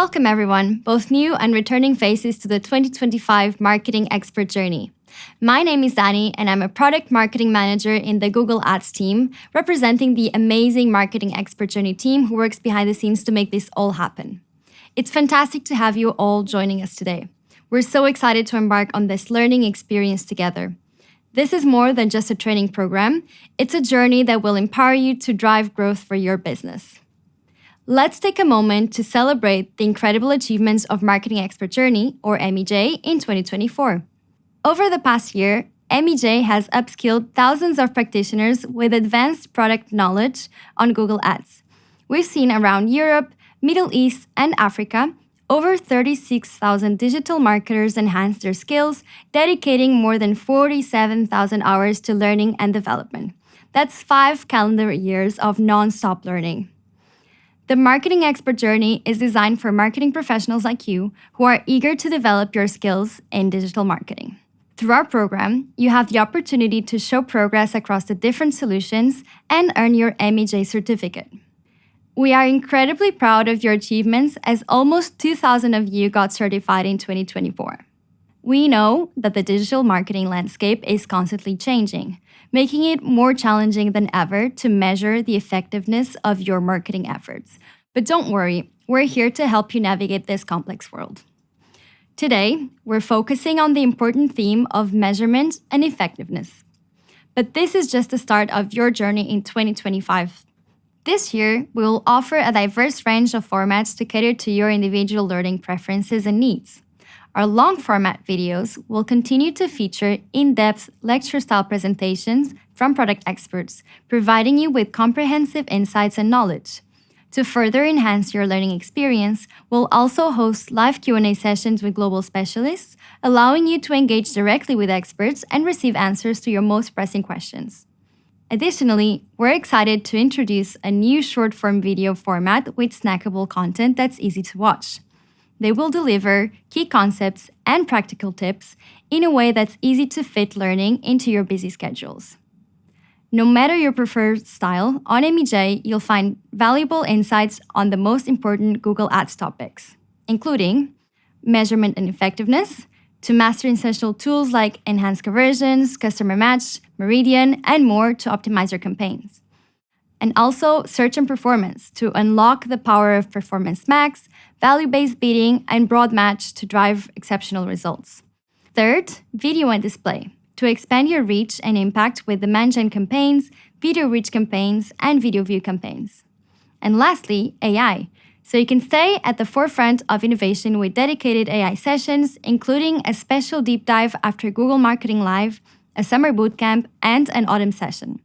Welcome everyone, both new and returning faces to the 2025 Marketing Expert Journey. My name is Dani and I'm a Product Marketing Manager in the Google Ads team, representing the amazing Marketing Expert Journey team who works behind the scenes to make this all happen. It's fantastic to have you all joining us today. We're so excited to embark on this learning experience together. This is more than just a training program, it's a journey that will empower you to drive growth for your business. Let's take a moment to celebrate the incredible achievements of Marketing Expert Journey, or MEJ, in 2024. Over the past year, MEJ has upskilled thousands of practitioners with advanced product knowledge on Google Ads. We've seen around Europe, Middle East, and Africa, over 36,000 digital marketers enhance their skills, dedicating more than 47,000 hours to learning and development. That's 5 calendar years of non-stop learning. The Marketing Expert Journey is designed for marketing professionals like you who are eager to develop your skills in digital marketing. Through our program, you have the opportunity to show progress across the different solutions and earn your MEJ certificate. We are incredibly proud of your achievements as almost 2,000 of you got certified in 2024. We know that the digital marketing landscape is constantly changing, making it more challenging than ever to measure the effectiveness of your marketing efforts. But don't worry, we're here to help you navigate this complex world. Today, we're focusing on the important theme of measurement and effectiveness. But this is just the start of your journey in 2025. This year, we will offer a diverse range of formats to cater to your individual learning preferences and needs. Our long-format videos will continue to feature in-depth lecture-style presentations from product experts, providing you with comprehensive insights and knowledge. To further enhance your learning experience, we'll also host live Q&A sessions with global specialists, allowing you to engage directly with experts and receive answers to your most pressing questions. Additionally, we're excited to introduce a new short-form video format with snackable content that's easy to watch. They will deliver key concepts and practical tips in a way that's easy to fit learning into your busy schedules. No matter your preferred style, on MEJ, you'll find valuable insights on the most important Google Ads topics, including measurement and effectiveness, to master essential tools like enhanced conversions, customer match, Meridian, and more to optimize your campaigns. And also search and performance to unlock the power of Performance Max, value-based bidding, and broad match to drive exceptional results. Third, video and display to expand your reach and impact with demand gen campaigns, video reach campaigns, and video view campaigns. And lastly, AI, so you can stay at the forefront of innovation with dedicated AI sessions, including a special deep dive after Google Marketing Live, a summer bootcamp, and an autumn session.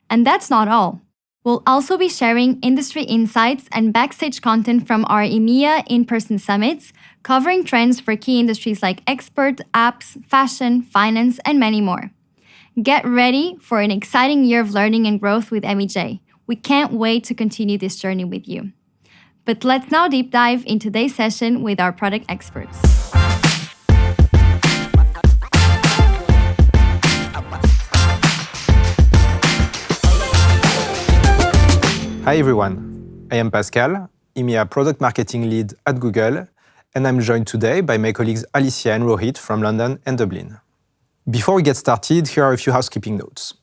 And that's not all. We'll also be sharing industry insights and backstage content from our EMEA in-person summits, covering trends for key industries like expert, apps, fashion, finance, and many more. Get ready for an exciting year of learning and growth with MEJ. We can't wait to continue this journey with you. But let's now deep dive into today's session with our product experts. Hi everyone, I am Pascal, EMEA Product Marketing Lead at Google, and I'm joined today by my colleagues Alicia and Rohit from London and Dublin. Before we get started, here are a few housekeeping notes.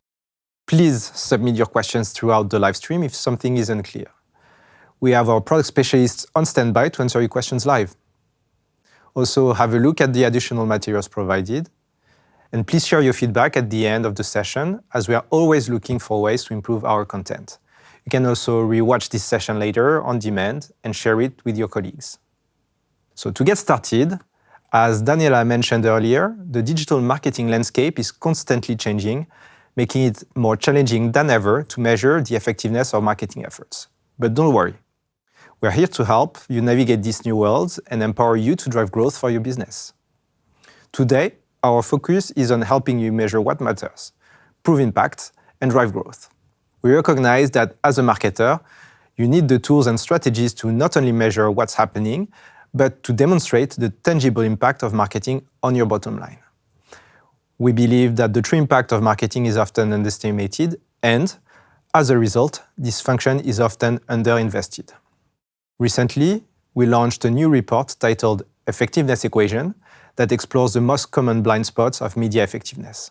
Please submit your questions throughout the live stream if something is unclear. We have our product specialists on standby to answer your questions live. Also, have a look at the additional materials provided, and please share your feedback at the end of the session, as we are always looking for ways to improve our content. You can also rewatch this session later on demand and share it with your colleagues. So to get started, as Daniela mentioned earlier, the digital marketing landscape is constantly changing, making it more challenging than ever to measure the effectiveness of marketing efforts. But don't worry, we're here to help you navigate this new world and empower you to drive growth for your business. Today, our focus is on helping you measure what matters, prove impact, and drive growth. We recognize that as a marketer, you need the tools and strategies to not only measure what's happening, but to demonstrate the tangible impact of marketing on your bottom line. We believe that the true impact of marketing is often underestimated, and as a result, this function is often underinvested. Recently, we launched a new report titled Effectiveness Equation that explores the most common blind spots of media effectiveness.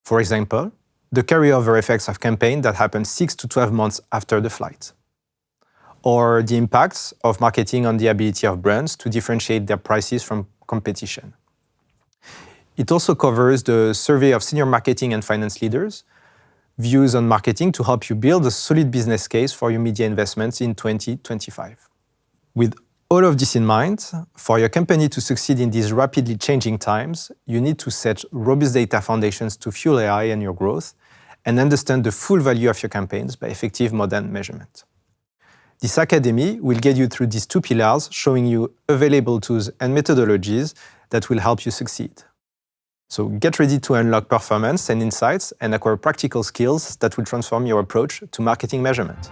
For example, the carryover effects of campaigns that happen 6 to 12 months after the flight, or the impacts of marketing on the ability of brands to differentiate their prices from competition. It also covers the survey of senior marketing and finance leaders, views on marketing to help you build a solid business case for your media investments in 2025. With all of this in mind, for your company to succeed in these rapidly changing times, you need to set robust data foundations to fuel AI and your growth, and understand the full value of your campaigns by effective modern measurement. This academy will get you through these two pillars, showing you available tools and methodologies that will help you succeed. So get ready to unlock performance and insights and acquire practical skills that will transform your approach to marketing measurement.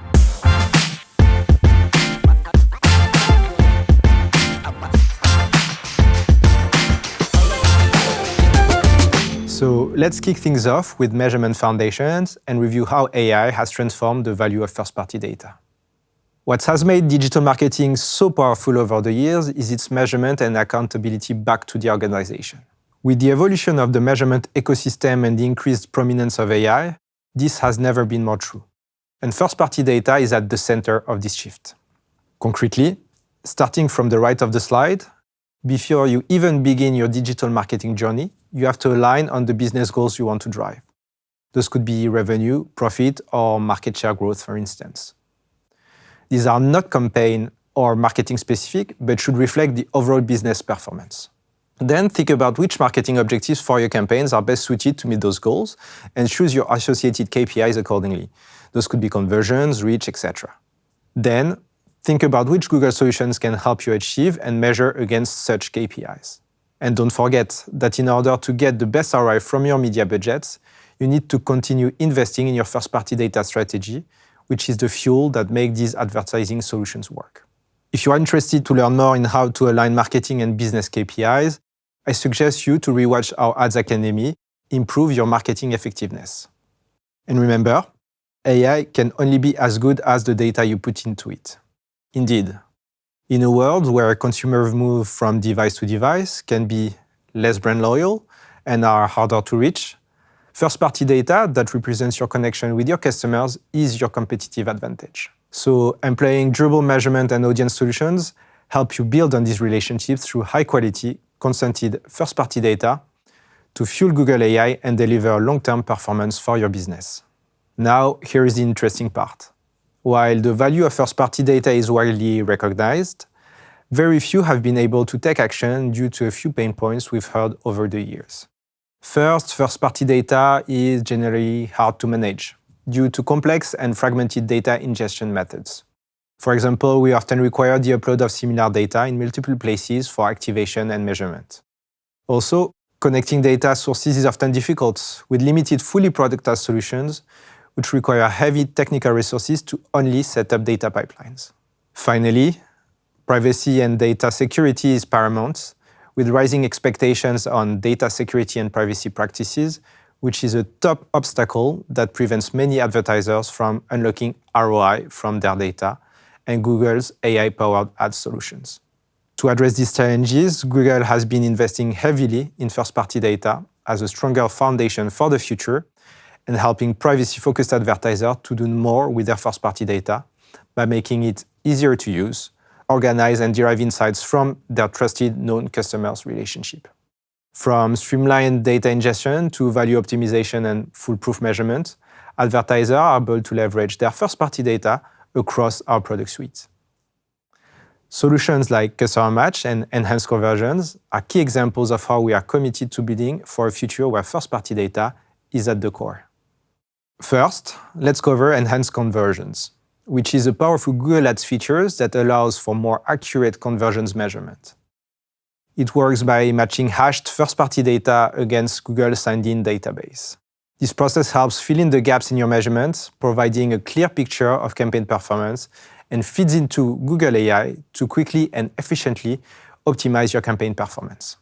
So let's kick things off with measurement foundations and review how AI has transformed the value of first-party data. What has made digital marketing so powerful over the years is its measurement and accountability back to the organization. With the evolution of the measurement ecosystem and the increased prominence of AI, this has never been more true. And first-party data is at the center of this shift. Concretely, starting from the right of the slide, before you even begin your digital marketing journey, you have to align on the business goals you want to drive. Those could be revenue, profit, or market share growth, for instance. These are not campaign or marketing specific, but should reflect the overall business performance. Then think about which marketing objectives for your campaigns are best suited to meet those goals and choose your associated KPIs accordingly. Those could be conversions, reach, etc. Then think about which Google solutions can help you achieve and measure against such KPIs. And don't forget that in order to get the best ROI from your media budgets, you need to continue investing in your first-party data strategy, which is the fuel that makes these advertising solutions work. If you are interested to learn more in how to align marketing and business KPIs, I suggest you to rewatch our Ads Academy, Improve Your Marketing Effectiveness. And remember, AI can only be as good as the data you put into it. Indeed, in a world where consumers move from device to device, can be less brand loyal, and are harder to reach, first-party data that represents your connection with your customers is your competitive advantage. So employing durable measurement and audience solutions help you build on these relationships through high-quality, consented first-party data to fuel Google AI and deliver long-term performance for your business. Now, here is the interesting part. While the value of first-party data is widely recognized, very few have been able to take action due to a few pain points we've heard over the years. First, first-party data is generally hard to manage due to complex and fragmented data ingestion methods. For example, we often require the upload of similar data in multiple places for activation and measurement. Also, connecting data sources is often difficult, with limited fully productized solutions, which require heavy technical resources to only set up data pipelines. Finally, privacy and data security is paramount, with rising expectations on data security and privacy practices, which is a top obstacle that prevents many advertisers from unlocking ROI from their data and Google's AI-powered ad solutions. To address these challenges, Google has been investing heavily in first-party data as a stronger foundation for the future and helping privacy-focused advertisers to do more with their first-party data by making it easier to use, organize, and derive insights from their trusted, known customers' relationship. From streamlined data ingestion to value optimization and foolproof measurement, advertisers are able to leverage their first-party data across our product suite. Solutions like Customer Match and Enhanced Conversions are key examples of how we are committed to building for a future where first-party data is at the core. First, let's cover Enhanced Conversions, which is a powerful Google Ads feature that allows for more accurate conversions measurement. It works by matching hashed first-party data against Google's signed-in database. This process helps fill in the gaps in your measurements, providing a clear picture of campaign performance, and feeds into Google AI to quickly and efficiently optimize your campaign performance.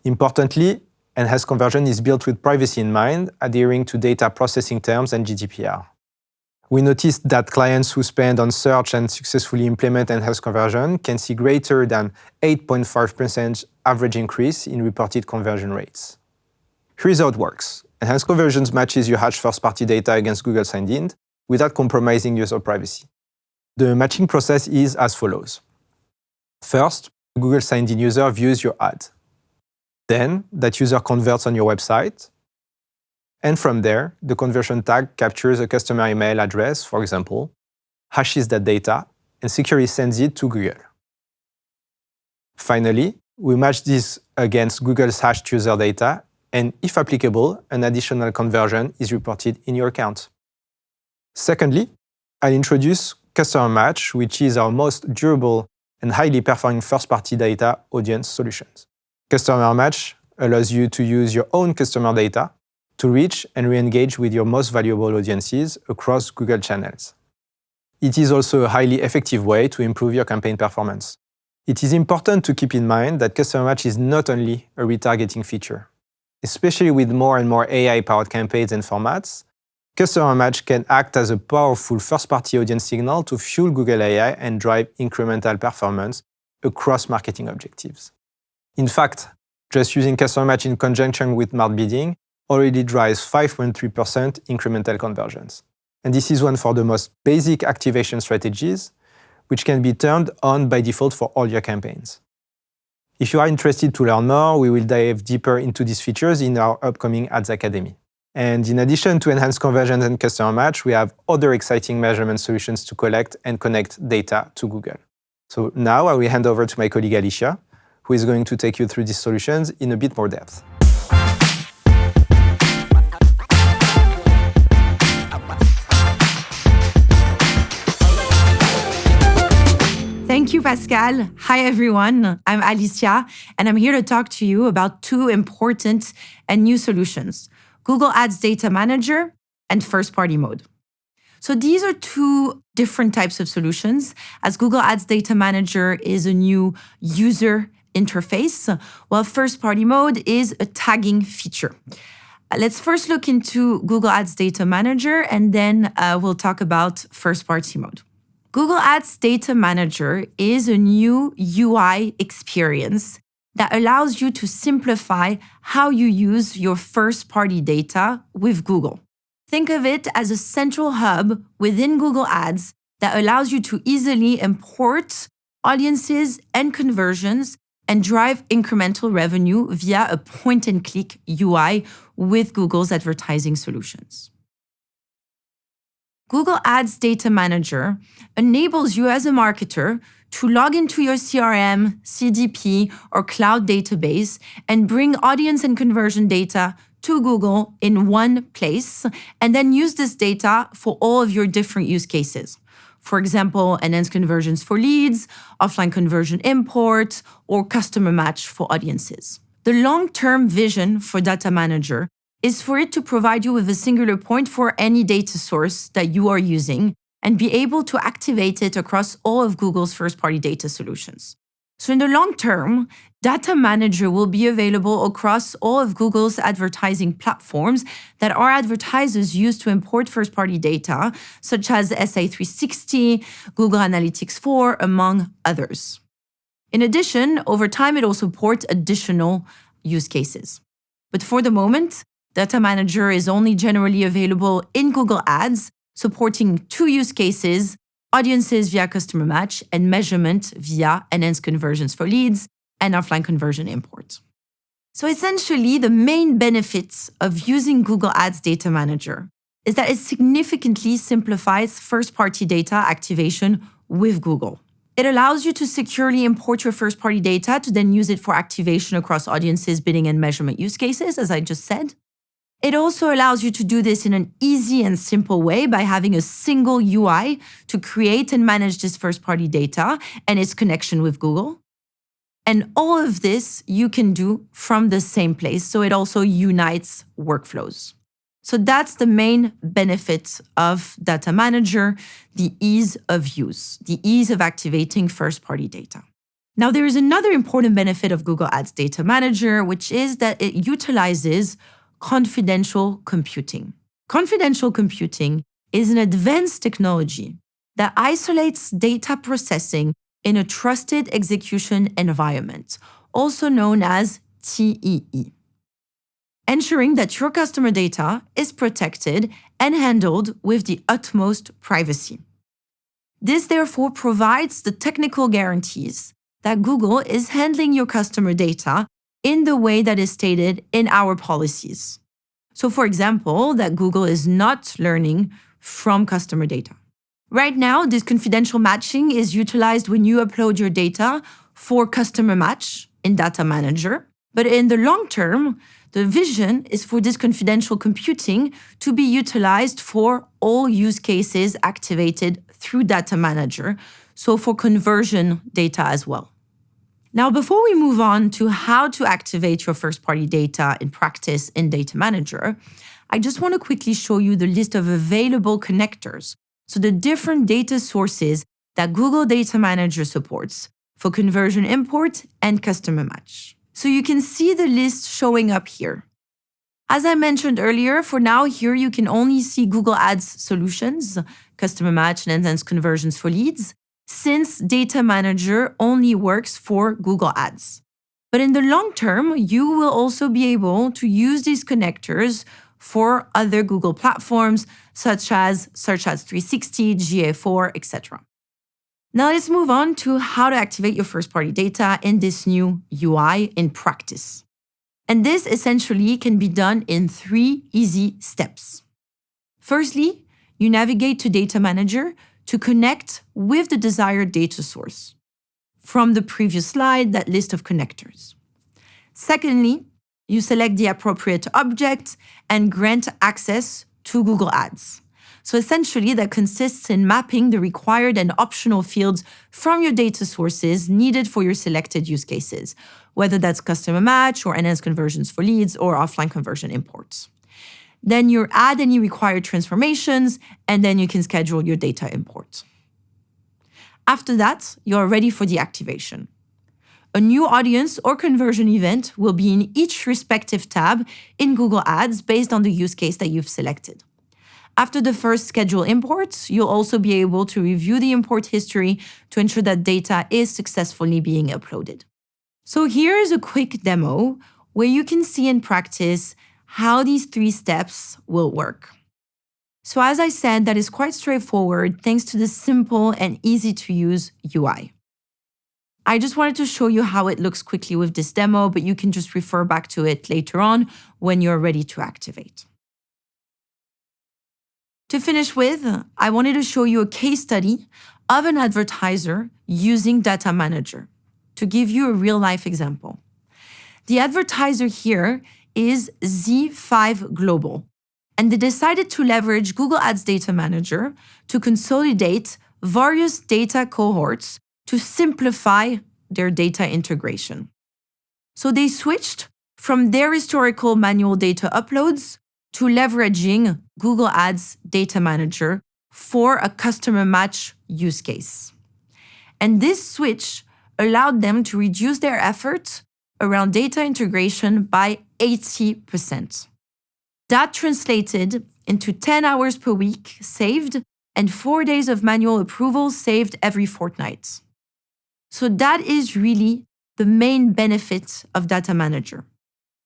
Importantly, Enhanced Conversion is built with privacy in mind, adhering to data processing terms and GDPR. We noticed that clients who spend on search and successfully implement enhanced conversion can see greater than 8.5% average increase in reported conversion rates. Here's how it works. Enhanced conversions matches your hashed first-party data against Google signed-in without compromising user privacy. The matching process is as follows. First, a Google signed-in user views your ad. Then, that user converts on your website. And from there, the conversion tag captures a customer email address, for example, hashes that data, and securely sends it to Google. Finally, we match this against Google's hashed user data, and if applicable, an additional conversion is reported in your account. Secondly, I'll introduce Customer Match, which is our most durable and highly performing first-party data audience solutions. Customer Match allows you to use your own customer data to reach and re-engage with your most valuable audiences across Google channels. It is also a highly effective way to improve your campaign performance. It is important to keep in mind that Customer Match is not only a retargeting feature. Especially with more and more AI-powered campaigns and formats, Customer Match can act as a powerful first-party audience signal to fuel Google AI and drive incremental performance across marketing objectives. In fact, just using Customer Match in conjunction with smart bidding already drives 5.3% incremental conversions. And this is one for the most basic activation strategies, which can be turned on by default for all your campaigns. If you are interested to learn more, we will dive deeper into these features in our upcoming Ads Academy. And in addition to enhanced conversions and Customer Match, we have other exciting measurement solutions to collect and connect data to Google. So now I will hand over to my colleague Alicia, who is going to take you through these solutions in a bit more depth. Thank you, Pascal. Hi, everyone. I'm Alicia, and I'm here to talk to you about two important and new solutions, Google Ads Data Manager and First-Party Mode. So these are two different types of solutions, as Google Ads Data Manager is a new user interface, while First-Party Mode is a tagging feature. Let's first look into Google Ads Data Manager, and then we'll talk about First-Party Mode. Google Ads Data Manager is a new UI experience that allows you to simplify how you use your first-party data with Google. Think of it as a central hub within Google Ads that allows you to easily import audiences and conversions and drive incremental revenue via a point-and-click UI with Google's advertising solutions. Google Ads Data Manager enables you as a marketer to log into your CRM, CDP, or cloud database and bring audience and conversion data to Google in one place, and then use this data for all of your different use cases. For example, enhanced conversions for leads, offline conversion import, or customer match for audiences. The long-term vision for Data Manager is for it to provide you with a singular point for any data source that you are using and be able to activate it across all of Google's first-party data solutions. So in the long term, Data Manager will be available across all of Google's advertising platforms that our advertisers use to import first-party data, such as SA360, Google Analytics 4, among others. In addition, over time, it will support additional use cases. But for the moment, Data Manager is only generally available in Google Ads, supporting two use cases, audiences via customer match and measurement via enhanced conversions for leads and offline conversion import. So essentially, the main benefits of using Google Ads Data Manager is that it significantly simplifies first-party data activation with Google. It allows you to securely import your first-party data to then use it for activation across audiences, bidding, and measurement use cases, as I just said. It also allows you to do this in an easy and simple way by having a single UI to create and manage this first-party data and its connection with Google. And all of this you can do from the same place, so it also unites workflows. So that's the main benefit of Data Manager, the ease of use, the ease of activating first-party data. Now, there is another important benefit of Google Ads Data Manager, which is that it utilizes confidential computing. Confidential computing is an advanced technology that isolates data processing in a trusted execution environment, also known as TEE, ensuring that your customer data is protected and handled with the utmost privacy. This therefore provides the technical guarantees that Google is handling your customer data in the way that is stated in our policies. So for example, that Google is not learning from customer data. Right now, this confidential matching is utilized when you upload your data for customer match in Data Manager. But in the long term, the vision is for this confidential computing to be utilized for all use cases activated through Data Manager, so for conversion data as well. Now, before we move on to how to activate your first-party data in practice in Data Manager, I just want to quickly show you the list of available connectors, so the different data sources that Google Data Manager supports for conversion import and customer match. So you can see the list showing up here. As I mentioned earlier, for now here you can only see Google Ads solutions, customer match and enhanced conversions for leads, since Data Manager only works for Google Ads. But in the long term, you will also be able to use these connectors for other Google platforms, such as Search Ads 360, GA4, etc. Now let's move on to how to activate your first-party data in this new UI in practice. And this essentially can be done in 3 easy steps. Firstly, you navigate to Data Manager to connect with the desired data source. From the previous slide, that list of connectors. Secondly, you select the appropriate object and grant access to Google Ads. So essentially, that consists in mapping the required and optional fields from your data sources needed for your selected use cases, whether that's customer match or enhanced conversions for leads or offline conversion imports. Then you add any required transformations, and then you can schedule your data import. After that, you're ready for the activation. A new audience or conversion event will be in each respective tab in Google Ads based on the use case that you've selected. After the first schedule imports, you'll also be able to review the import history to ensure that data is successfully being uploaded. So here is a quick demo where you can see in practice how these 3 steps will work. So as I said, that is quite straightforward thanks to the simple and easy to use UI. I just wanted to show you how it looks quickly with this demo, but you can just refer back to it later on when you're ready to activate. To finish with, I wanted to show you a case study of an advertiser using Data Manager to give you a real-life example. The advertiser here is Z5 Global, and they decided to leverage Google Ads Data Manager to consolidate various data cohorts to simplify their data integration. So they switched from their historical manual data uploads to leveraging Google Ads Data Manager for a customer match use case. And this switch allowed them to reduce their effort around data integration by 80%. That translated into 10 hours per week saved and 4 days of manual approval saved every fortnight. So that is really the main benefit of Data Manager.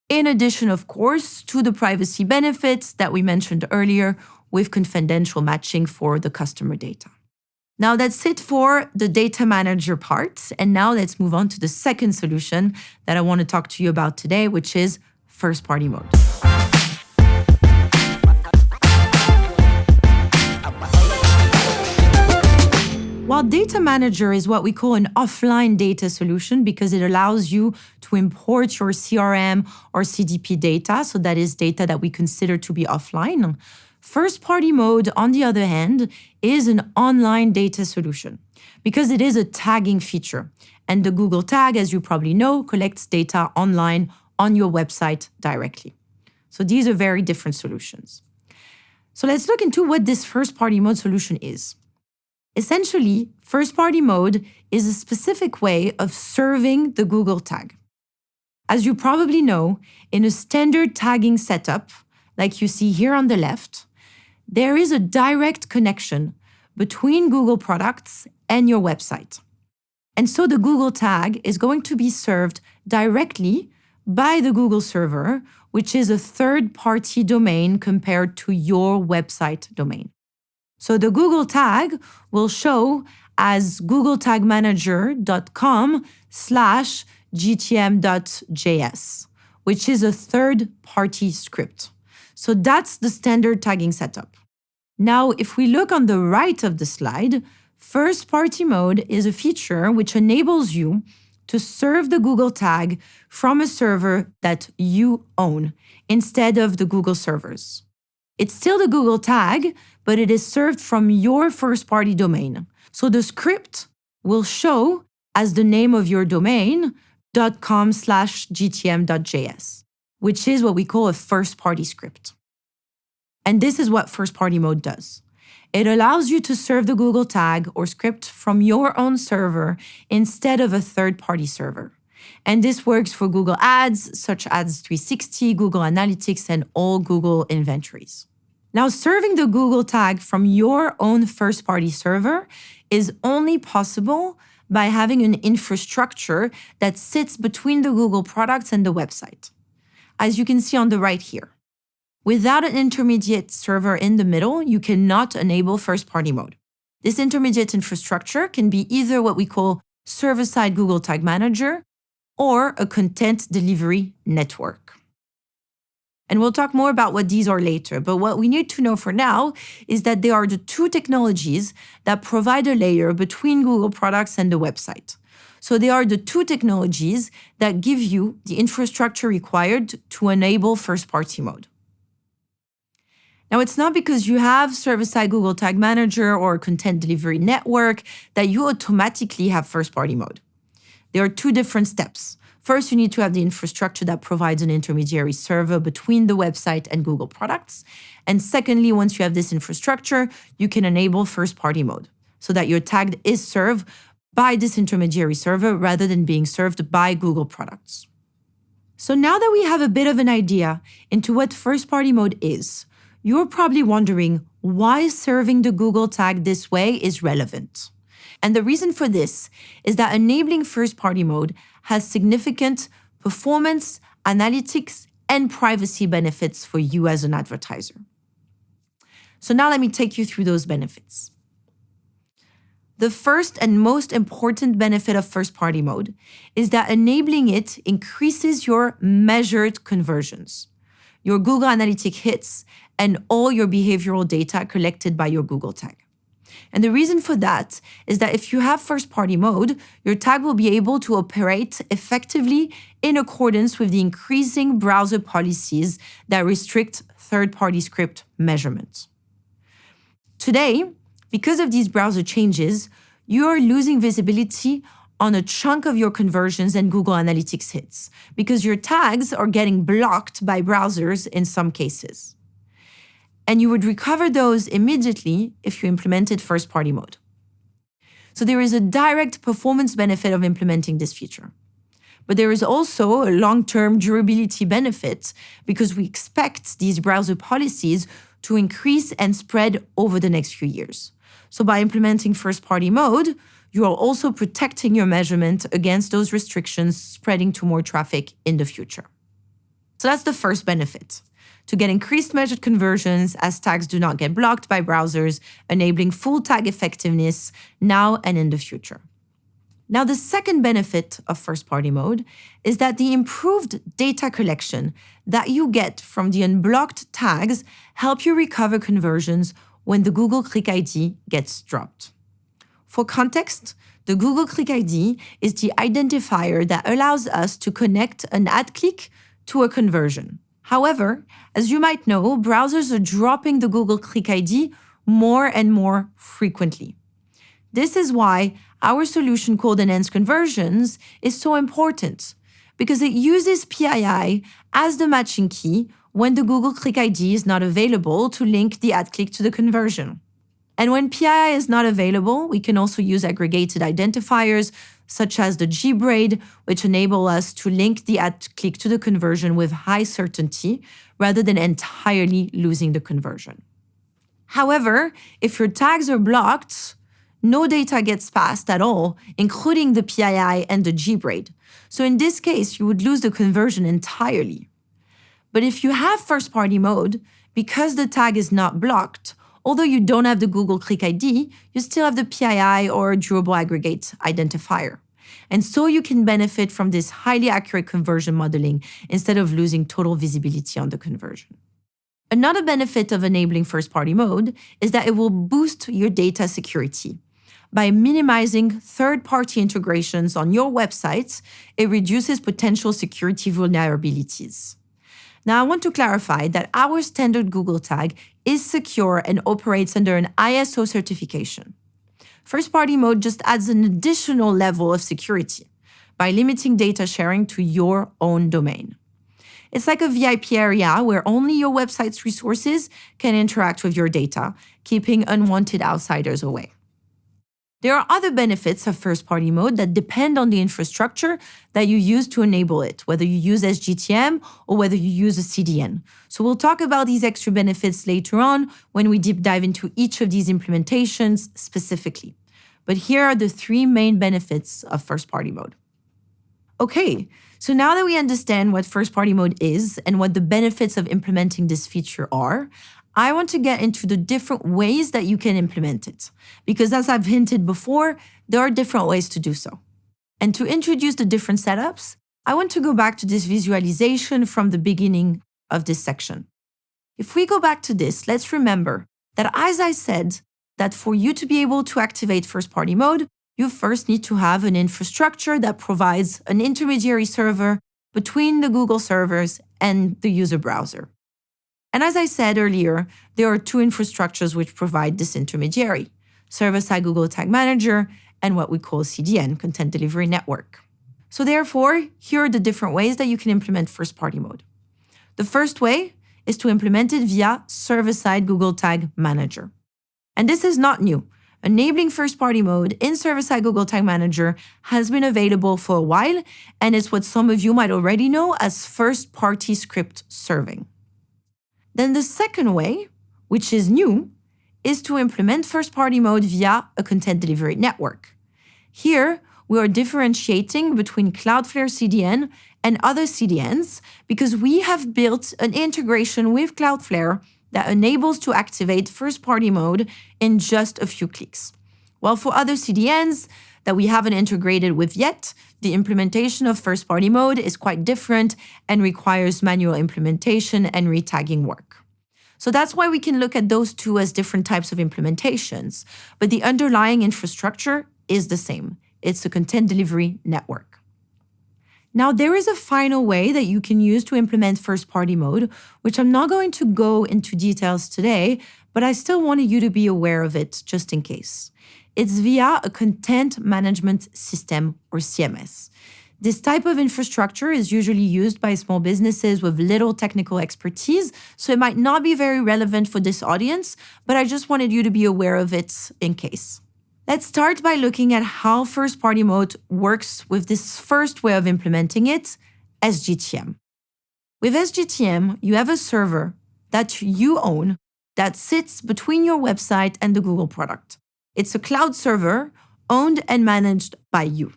In addition, of course, to the privacy benefits that we mentioned earlier with confidential matching for the customer data. Now that's it for the Data Manager part. And now let's move on to the second solution that I want to talk to you about today, which is first-party mode. While Data Manager is what we call an offline data solution because it allows you to import your CRM or CDP data, so that is data that we consider to be offline, first-party mode, on the other hand, is an online data solution because it is a tagging feature. And the Google tag, as you probably know, collects data online on your website directly. So these are very different solutions. So let's look into what this first-party mode solution is. Essentially, first-party mode is a specific way of serving the Google tag. As you probably know, in a standard tagging setup, like you see here on the left, there is a direct connection between Google products and your website. And so the Google tag is going to be served directly by the Google server, which is a third-party domain compared to your website domain. So the Google tag will show as googletagmanager.com/gtm.js, which is a third-party script. So that's the standard tagging setup. Now, if we look on the right of the slide, first-party mode is a feature which enables you to serve the Google tag from a server that you own instead of the Google servers. It's still the Google tag, but it is served from your first-party domain. So the script will show as the name of your domain .com/gtm.js, which is what we call a first-party script. And this is what first-party mode does. It allows you to serve the Google tag or script from your own server instead of a third-party server. And this works for Google Ads, such as 360, Google Analytics, and all Google inventories. Now, serving the Google tag from your own first-party server is only possible by having an infrastructure that sits between the Google products and the website, as you can see on the right here. Without an intermediate server in the middle, you cannot enable first-party mode. This intermediate infrastructure can be either what we call server-side Google Tag Manager or a content delivery network. And we'll talk more about what these are later, but what we need to know for now is that they are the two technologies that provide a layer between Google products and the website. So they are the two technologies that give you the infrastructure required to enable first-party mode. Now, it's not because you have server-side Google Tag Manager or a content delivery network that you automatically have first-party mode. There are two different steps. First, you need to have the infrastructure that provides an intermediary server between the website and Google products. And secondly, once you have this infrastructure, you can enable first-party mode so that your tag is served by this intermediary server rather than being served by Google products. So now that we have a bit of an idea into what first-party mode is, you're probably wondering why serving the Google tag this way is relevant. And the reason for this is that enabling first-party mode has significant performance, analytics, and privacy benefits for you as an advertiser. So now let me take you through those benefits. The first and most important benefit of first-party mode is that enabling it increases your measured conversions, your Google Analytics hits, and all your behavioral data collected by your Google tag. And the reason for that is that if you have first-party mode, your tag will be able to operate effectively in accordance with the increasing browser policies that restrict third-party script measurement. Today, because of these browser changes, you are losing visibility on a chunk of your conversions and Google Analytics hits because your tags are getting blocked by browsers in some cases. And you would recover those immediately if you implemented first-party mode. So there is a direct performance benefit of implementing this feature. But there is also a long-term durability benefit because we expect these browser policies to increase and spread over the next few years. So by implementing first-party mode, you are also protecting your measurement against those restrictions spreading to more traffic in the future. So that's the first benefit, to get increased measured conversions as tags do not get blocked by browsers, enabling full tag effectiveness now and in the future. Now, the second benefit of first-party mode is that the improved data collection that you get from the unblocked tags help you recover conversions when the Google Click ID gets dropped. For context, the Google Click ID is the identifier that allows us to connect an ad click to a conversion. However, as you might know, browsers are dropping the Google Click ID more and more frequently. This is why our solution called Enhanced Conversions is so important, because it uses PII as the matching key when the Google Click ID is not available to link the ad click to the conversion. And when PII is not available, we can also use aggregated identifiers such as the GBraid, which enable us to link the ad click to the conversion with high certainty rather than entirely losing the conversion. However, if your tags are blocked, no data gets passed at all, including the PII and the gbraid. So in this case, you would lose the conversion entirely. But if you have first-party mode, because the tag is not blocked, although you don't have the Google Click ID, you still have the PII or durable aggregate identifier. And so you can benefit from this highly accurate conversion modeling instead of losing total visibility on the conversion. Another benefit of enabling first-party mode is that it will boost your data security. By minimizing third-party integrations on your websites, it reduces potential security vulnerabilities. Now, I want to clarify that our standard Google tag is secure and operates under an ISO certification. First-party mode just adds an additional level of security by limiting data sharing to your own domain. It's like a VIP area where only your website's resources can interact with your data, keeping unwanted outsiders away. There are other benefits of first-party mode that depend on the infrastructure that you use to enable it, whether you use SGTm or whether you use a CDN. So we'll talk about these extra benefits later on when we deep dive into each of these implementations specifically. But here are the three main benefits of first-party mode. Okay, so now that we understand what first-party mode is and what the benefits of implementing this feature are, I want to get into the different ways that you can implement it. Because as I've hinted before, there are different ways to do so. And to introduce the different setups, I want to go back to this visualization from the beginning of this section. If we go back to this, let's remember that as I said, that for you to be able to activate first-party mode, you first need to have an infrastructure that provides an intermediary server between the Google servers and the user browser. And as I said earlier, there are two infrastructures which provide this intermediary: server-side Google Tag Manager and what we call CDN, Content Delivery Network. So therefore, here are the different ways that you can implement first-party mode. The first way is to implement it via server-side Google Tag Manager. And this is not new. Enabling first-party mode in server-side Google Tag Manager has been available for a while, and it's what some of you might already know as first-party script serving. Then the second way, which is new, is to implement first-party mode via a content delivery network. Here, we are differentiating between Cloudflare CDN and other CDNs because we have built an integration with Cloudflare that enables to activate first-party mode in just a few clicks. While for other CDNs that we haven't integrated with yet, the implementation of first-party mode is quite different and requires manual implementation and retagging work. So that's why we can look at those two as different types of implementations, but the underlying infrastructure is the same. It's a content delivery network. Now, there is a final way that you can use to implement first-party mode, which I'm not going to go into details today, but I still wanted you to be aware of it just in case. It's via a content management system, or CMS. This type of infrastructure is usually used by small businesses with little technical expertise, so it might not be very relevant for this audience, but I just wanted you to be aware of it in case. Let's start by looking at how first-party mode works with this first way of implementing it, SGTm. With SGTm, you have a server that you own that sits between your website and the Google product. It's a cloud server owned and managed by you.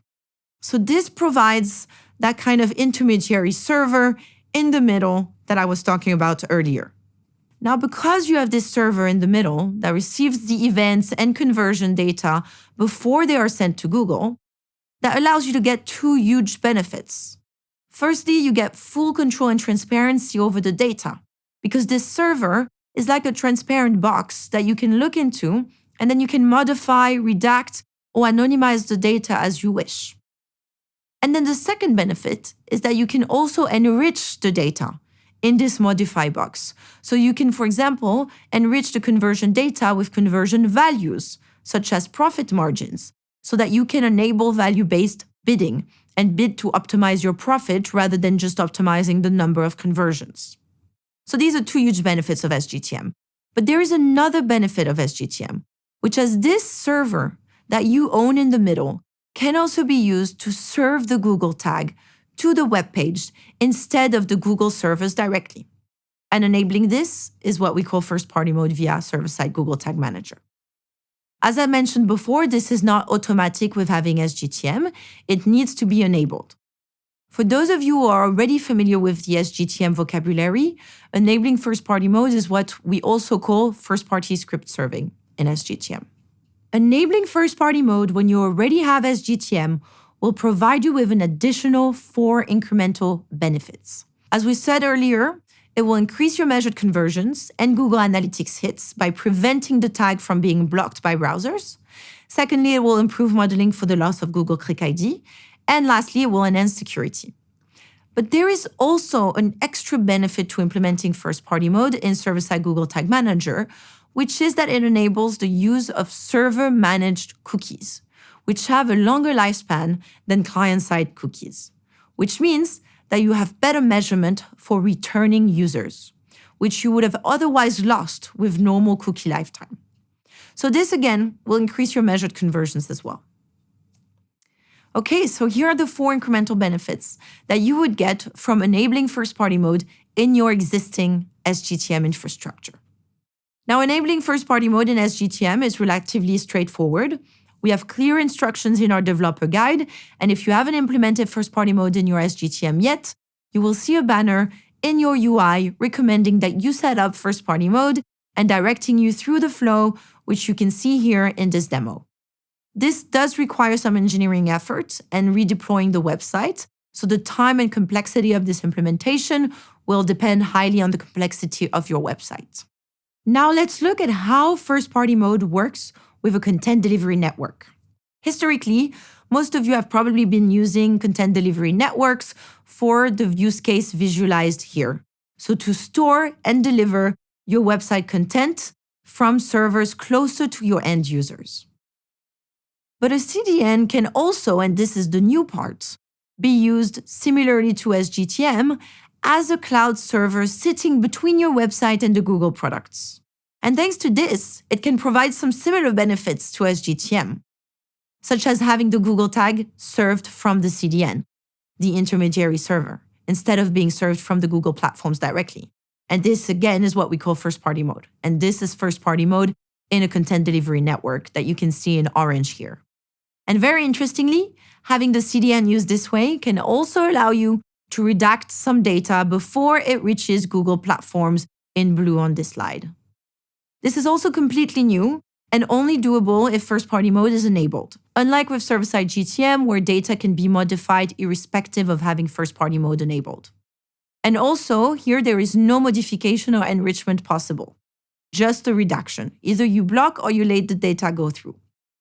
So this provides that kind of intermediary server in the middle that I was talking about earlier. Now, because you have this server in the middle that receives the events and conversion data before they are sent to Google, that allows you to get two huge benefits. Firstly, you get full control and transparency over the data, because this server is like a transparent box that you can look into, and then you can modify, redact, or anonymize the data as you wish. And then the second benefit is that you can also enrich the data in this modify box. So you can, for example, enrich the conversion data with conversion values, such as profit margins, so that you can enable value-based bidding and bid to optimize your profit rather than just optimizing the number of conversions. So these are two huge benefits of SGTm. But there is another benefit of SGTm, which is this server that you own in the middle can also be used to serve the Google tag to the web page instead of the Google servers directly. And enabling this is what we call first-party mode via server-side Google Tag Manager. As I mentioned before, this is not automatic with having SGTm. It needs to be enabled. For those of you who are already familiar with the SGTm vocabulary, enabling first-party mode is what we also call first-party script serving in SGTm. Enabling first-party mode when you already have SGTm will provide you with an additional 4 incremental benefits. As we said earlier, it will increase your measured conversions and Google Analytics hits by preventing the tag from being blocked by browsers. Secondly, it will improve modeling for the loss of Google Click ID. And lastly, it will enhance security. But there is also an extra benefit to implementing first-party mode in server-side Google Tag Manager, which is that it enables the use of server-managed cookies, which have a longer lifespan than client-side cookies, which means that you have better measurement for returning users, which you would have otherwise lost with normal cookie lifetime. So this, again, will increase your measured conversions as well. Okay, so here are the 4 incremental benefits that you would get from enabling first-party mode in your existing SGTm infrastructure. Now, enabling first-party mode in SGTm is relatively straightforward. We have clear instructions in our developer guide, and if you haven't implemented first-party mode in your SGTm yet, you will see a banner in your UI recommending that you set up first-party mode and directing you through the flow, which you can see here in this demo. This does require some engineering effort and redeploying the website, so the time and complexity of this implementation will depend highly on the complexity of your website. Now let's look at how first-party mode works with a content delivery network. Historically, most of you have probably been using content delivery networks for the use case visualized here. So to store and deliver your website content from servers closer to your end users. But a CDN can also, and this is the new part, be used similarly to SGTm as a cloud server sitting between your website and the Google products. And thanks to this, it can provide some similar benefits to SGTm, such as having the Google tag served from the CDN, the intermediary server, instead of being served from the Google platforms directly. And this, again, is what we call first-party mode. And this is first-party mode in a content delivery network that you can see in orange here. And very interestingly, having the CDN used this way can also allow you to redact some data before it reaches Google platforms in blue on this slide. This is also completely new and only doable if first-party mode is enabled, unlike with server-side GTM, where data can be modified irrespective of having first-party mode enabled. And also, here there is no modification or enrichment possible, just a redaction. Either you block or you let the data go through.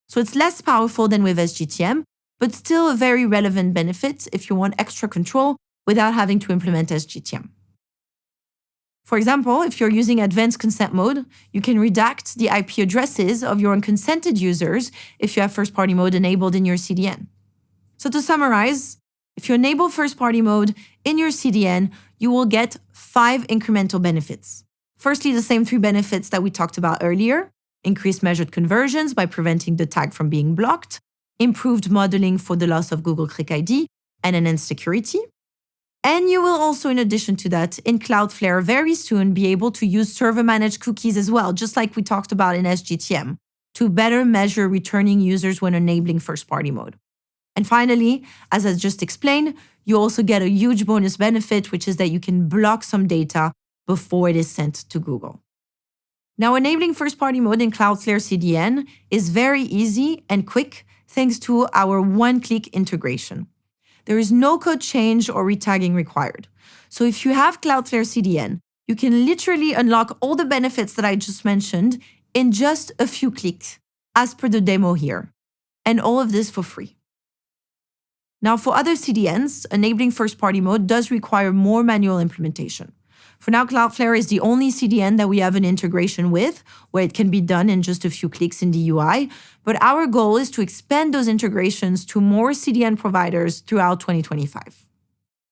So it's less powerful than with SGTm, but still a very relevant benefit if you want extra control without having to implement SGTm. For example, if you're using advanced consent mode, you can redact the IP addresses of your unconsented users if you have first-party mode enabled in your CDN. So to summarize, if you enable first-party mode in your CDN, you will get 5 incremental benefits. Firstly, the same 3 benefits that we talked about earlier: increased measured conversions by preventing the tag from being blocked, improved modeling for the loss of Google Click ID, and enhanced security. And you will also, in addition to that, in Cloudflare very soon be able to use server-managed cookies as well, just like we talked about in SGTm, to better measure returning users when enabling first-party mode. And finally, as I just explained, you also get a huge bonus benefit, which is that you can block some data before it is sent to Google. Now, enabling first-party mode in Cloudflare CDN is very easy and quick thanks to our one-click integration. There is no code change or retagging required. So if you have Cloudflare CDN, you can literally unlock all the benefits that I just mentioned in just a few clicks, as per the demo here. And all of this for free. Now, for other CDNs, enabling first-party mode does require more manual implementation. For now, Cloudflare is the only CDN that we have an integration with, where it can be done in just a few clicks in the UI. But our goal is to expand those integrations to more CDN providers throughout 2025.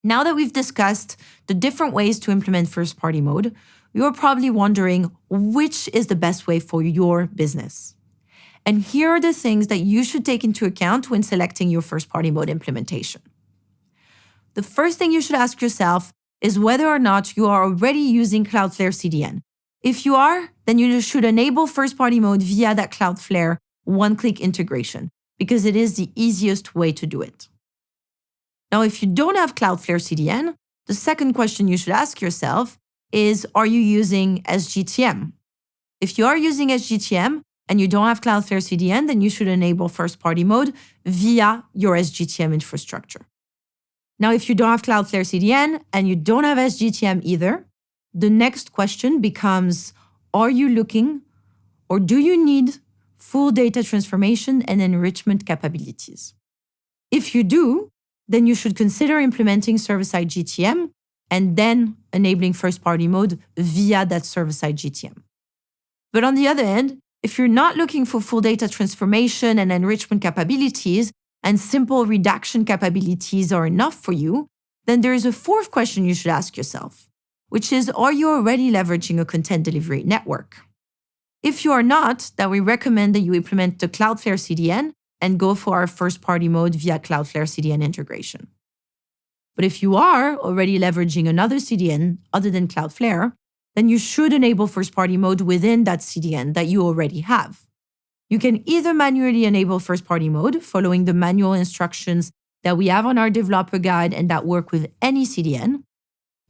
Now that we've discussed the different ways to implement first-party mode, you're probably wondering which is the best way for your business. And here are the things that you should take into account when selecting your first-party mode implementation. The first thing you should ask yourself is whether or not you are already using Cloudflare CDN. If you are, then you should enable first-party mode via that Cloudflare one-click integration, because it is the easiest way to do it. Now, if you don't have Cloudflare CDN, the second question you should ask yourself is, are you using SGTm? If you are using SGTm and you don't have Cloudflare CDN, then you should enable first-party mode via your SGTm infrastructure. Now, if you don't have Cloudflare CDN and you don't have SGTm either, the next question becomes, are you looking or do you need full data transformation and enrichment capabilities? If you do, then you should consider implementing server-side GTM and then enabling first-party mode via that server-side GTM. But on the other hand, if you're not looking for full data transformation and enrichment capabilities and simple redaction capabilities are enough for you, then there is a fourth question you should ask yourself, which is, are you already leveraging a content delivery network? If you are not, then we recommend that you implement the Cloudflare CDN and go for our first-party mode via Cloudflare CDN integration. But if you are already leveraging another CDN other than Cloudflare, then you should enable first-party mode within that CDN that you already have. You can either manually enable first-party mode following the manual instructions that we have on our developer guide and that work with any CDN,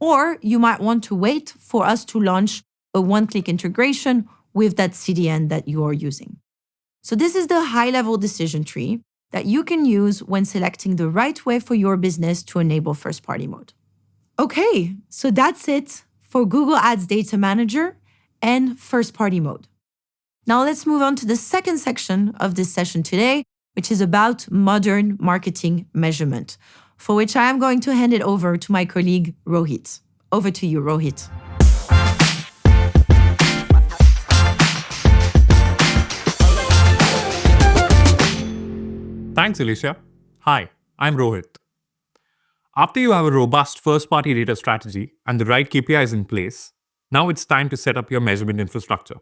or you might want to wait for us to launch a one-click integration with that CDN that you are using. So this is the high-level decision tree that you can use when selecting the right way for your business to enable first-party mode. Okay, so that's it for Google Ads Data Manager and first-party mode. Now let's move on to the second section of this session today, which is about modern marketing measurement, for which I am going to hand it over to my colleague, Rohit. Over to you, Rohit. Thanks, Alicia. Hi, I'm Rohit. After you have a robust first-party data strategy and the right KPIs in place, now it's time to set up your measurement infrastructure.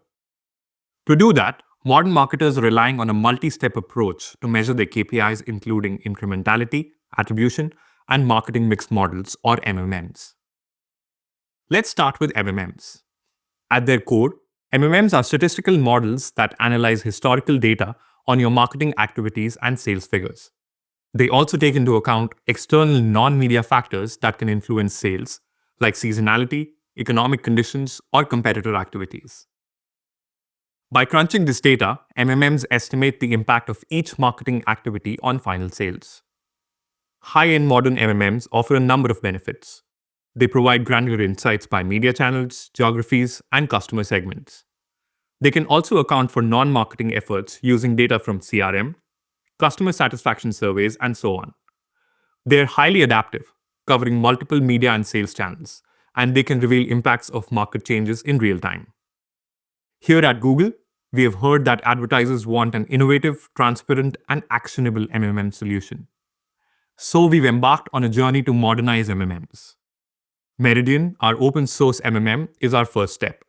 To do that, modern marketers are relying on a multi-step approach to measure their KPIs, including incrementality, attribution, and marketing mix models, or MMMs. Let's start with MMMs. At their core, MMMs are statistical models that analyze historical data on your marketing activities and sales figures. They also take into account external non-media factors that can influence sales, like seasonality, economic conditions, or competitor activities. By crunching this data, MMMs estimate the impact of each marketing activity on final sales. High-end modern MMMs offer a number of benefits. They provide granular insights by media channels, geographies, and customer segments. They can also account for non-marketing efforts using data from CRM, customer satisfaction surveys, and so on. They're highly adaptive, covering multiple media and sales channels, and they can reveal impacts of market changes in real time. Here at Google, we have heard that advertisers want an innovative, transparent, and actionable MMM solution. So we've embarked on a journey to modernize MMMs. Meridian, our open source MMM, is our first step.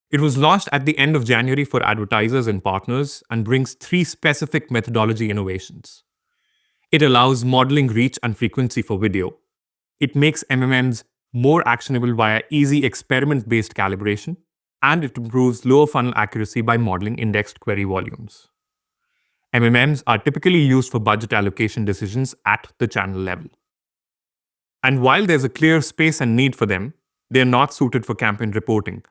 It was launched at the end of January for advertisers and partners and brings 3 specific methodology innovations. It allows modeling reach and frequency for video. It makes MMMs more actionable via easy experiment-based calibration, and it improves lower funnel accuracy by modeling indexed query volumes. MMMs are typically used for budget allocation decisions at the channel level. And while there's a clear space and need for them, they're not suited for campaign reporting,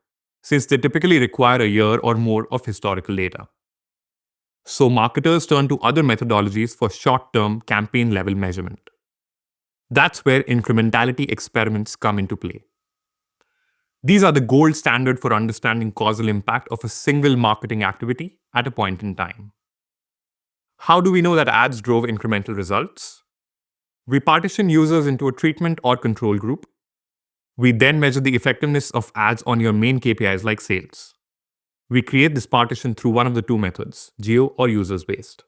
since they typically require a year or more of historical data. So marketers turn to other methodologies for short-term campaign-level measurement. That's where incrementality experiments come into play. These are the gold standard for understanding causal impact of a single marketing activity at a point in time. How do we know that ads drove incremental results? We partition users into a treatment or control group. We then measure the effectiveness of ads on your main KPIs like sales. We create this partition through one of the 2 methods, geo or users-based.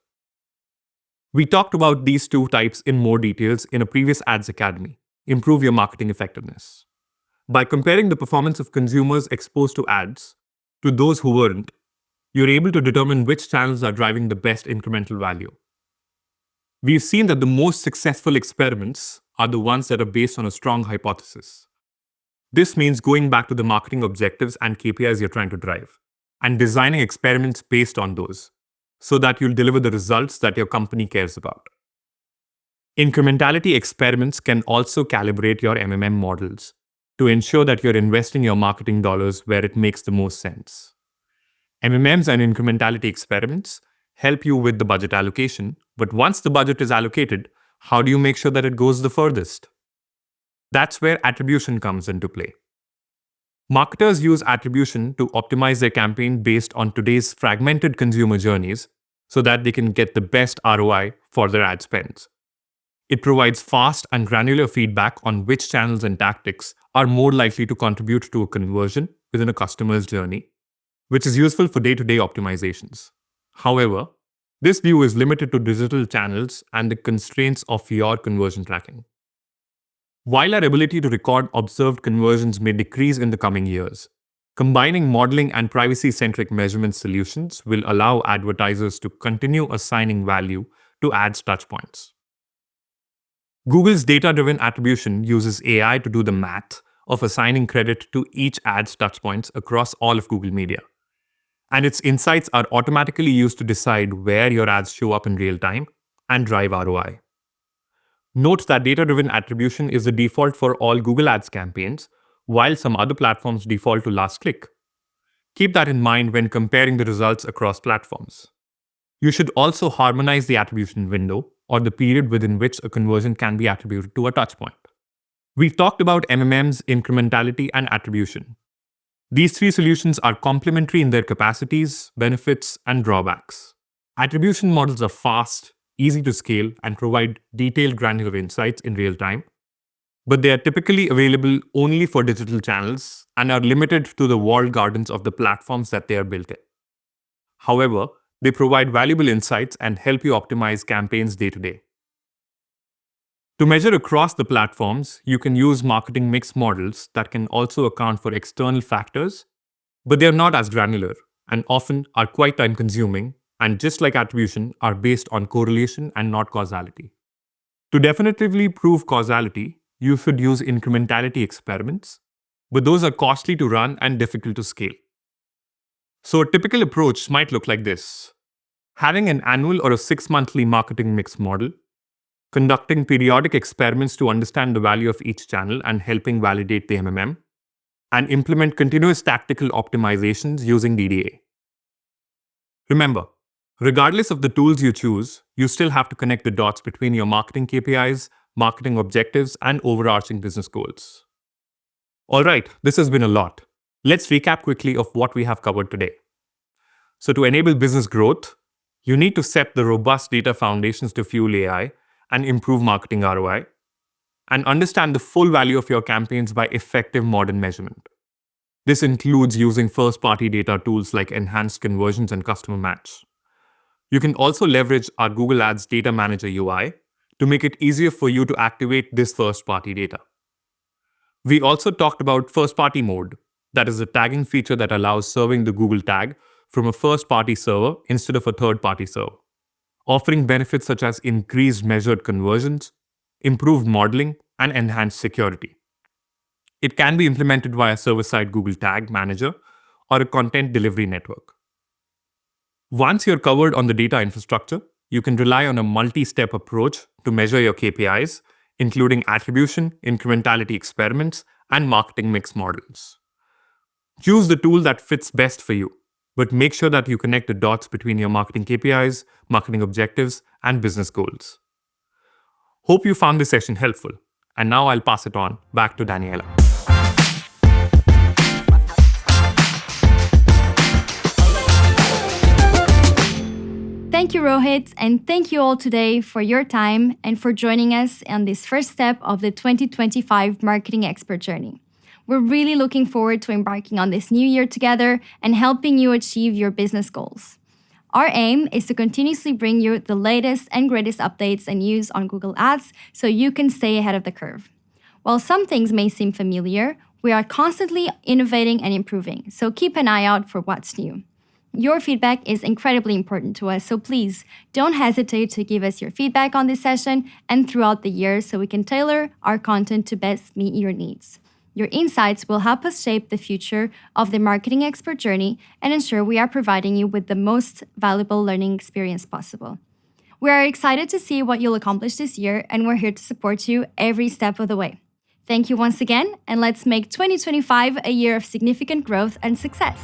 We talked about these 2 types in more details in a previous Ads Academy, Improve Your Marketing Effectiveness. By comparing the performance of consumers exposed to ads to those who weren't, you're able to determine which channels are driving the best incremental value. We've seen that the most successful experiments are the ones that are based on a strong hypothesis. This means going back to the marketing objectives and KPIs you're trying to drive, and designing experiments based on those, so that you'll deliver the results that your company cares about. Incrementality experiments can also calibrate your MMM models to ensure that you're investing your marketing dollars where it makes the most sense. MMMs and incrementality experiments help you with the budget allocation, but once the budget is allocated, how do you make sure that it goes the furthest? That's where attribution comes into play. Marketers use attribution to optimize their campaign based on today's fragmented consumer journeys so that they can get the best ROI for their ad spends. It provides fast and granular feedback on which channels and tactics are more likely to contribute to a conversion within a customer's journey, which is useful for day-to-day optimizations. However, this view is limited to digital channels and the constraints of your conversion tracking. While our ability to record observed conversions may decrease in the coming years, combining modeling and privacy-centric measurement solutions will allow advertisers to continue assigning value to ads touchpoints. Google's data-driven attribution uses AI to do the math of assigning credit to each ad's touchpoints across all of Google Media. And its insights are automatically used to decide where your ads show up in real time and drive ROI. Note that data-driven attribution is the default for all Google Ads campaigns, while some other platforms default to last click. Keep that in mind when comparing the results across platforms. You should also harmonize the attribution window, or the period within which a conversion can be attributed to a touchpoint. We've talked about MMMs, incrementality, and attribution. These three solutions are complementary in their capacities, benefits, and drawbacks. Attribution models are fast, easy to scale, and provide detailed granular insights in real time, but they are typically available only for digital channels and are limited to the walled gardens of the platforms that they are built in. However, they provide valuable insights and help you optimize campaigns day to day. To measure across the platforms, you can use marketing mix models that can also account for external factors, but they are not as granular and often are quite time-consuming, and just like attribution, are based on correlation and not causality. To definitively prove causality, you should use incrementality experiments, but those are costly to run and difficult to scale. So a typical approach might look like this: having an annual or a 6-monthly marketing mix model, conducting periodic experiments to understand the value of each channel and helping validate the MMM, and implement continuous tactical optimizations using DDA. Remember, regardless of the tools you choose, you still have to connect the dots between your marketing KPIs, marketing objectives, and overarching business goals. Alright, this has been a lot. Let's recap quickly of what we have covered today. So to enable business growth, you need to set the robust data foundations to fuel AI and improve marketing ROI, and understand the full value of your campaigns by effective modern measurement. This includes using first-party data tools like enhanced conversions and customer match. You can also leverage our Google Ads Data Manager UI to make it easier for you to activate this first-party data. We also talked about first-party mode, that is a tagging feature that allows serving the Google tag from a first-party server instead of a third-party server, offering benefits such as increased measured conversions, improved modeling, and enhanced security. It can be implemented via server-side Google Tag Manager or a content delivery network. Once you're covered on the data infrastructure, you can rely on a multi-step approach to measure your KPIs, including attribution, incrementality experiments, and marketing mix models. Choose the tool that fits best for you, but make sure that you connect the dots between your marketing KPIs, marketing objectives, and business goals. Hope you found this session helpful, and now I'll pass it on back to Daniela. Thank you, Rohit, and thank you all today for your time and for joining us on this first step of the 2025 Marketing Expert Journey. We're really looking forward to embarking on this new year together and helping you achieve your business goals. Our aim is to continuously bring you the latest and greatest updates and news on Google Ads so you can stay ahead of the curve. While some things may seem familiar, we are constantly innovating and improving, so keep an eye out for what's new. Your feedback is incredibly important to us, so please don't hesitate to give us your feedback on this session and throughout the year so we can tailor our content to best meet your needs. Your insights will help us shape the future of the marketing expert journey and ensure we are providing you with the most valuable learning experience possible. We are excited to see what you'll accomplish this year, and we're here to support you every step of the way. Thank you once again, and let's make 2025 a year of significant growth and success.